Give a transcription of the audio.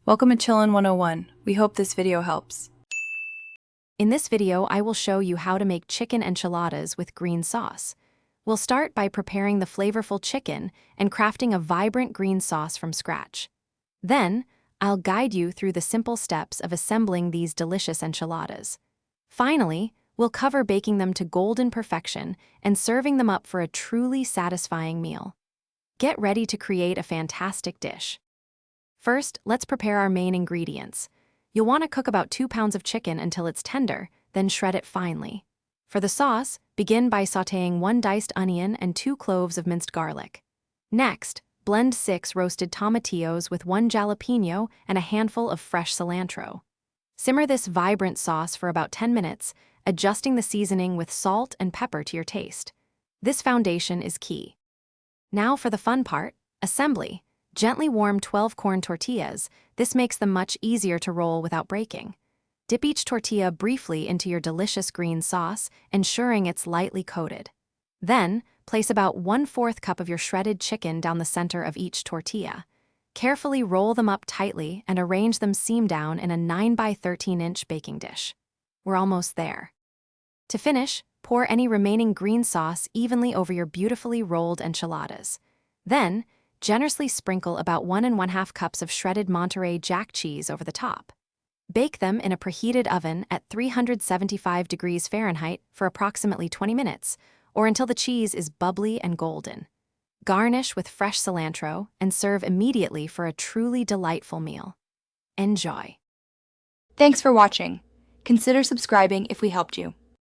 Welcome to Chillin' 101. We hope this video helps. In this video, I will show you how to make chicken enchiladas with green sauce. We'll start by preparing the flavorful chicken and crafting a vibrant green sauce from scratch. Then, I'll guide you through the simple steps of assembling these delicious enchiladas. Finally, we'll cover baking them to golden perfection and serving them up for a truly satisfying meal. Get ready to create a fantastic dish. First, let's prepare our main ingredients. You'll want to cook about 2 pounds of chicken until it's tender, then shred it finely. For the sauce, begin by sautéing 1 diced onion and 2 cloves of minced garlic. Next, blend 6 roasted tomatillos with 1 jalapeno and a handful of fresh cilantro. Simmer this vibrant sauce for about 10 minutes, adjusting the seasoning with salt and pepper to your taste. This foundation is key. Now for the fun part, assembly. Gently warm 12-corn tortillas. This makes them much easier to roll without breaking. Dip each tortilla briefly into your delicious green sauce, ensuring it's lightly coated. Then, place about 1/4 cup of your shredded chicken down the center of each tortilla. Carefully roll them up tightly and arrange them seam down in a 9 by 13-inch baking dish. We're almost there. To finish, pour any remaining green sauce evenly over your beautifully rolled enchiladas. Then, generously sprinkle about 1 1/2 cups of shredded Monterey Jack cheese over the top. Bake them in a preheated oven at 375 degrees Fahrenheit for approximately 20 minutes, or until the cheese is bubbly and golden. Garnish with fresh cilantro and serve immediately for a truly delightful meal. Enjoy! Thanks for watching. Consider subscribing if we helped you.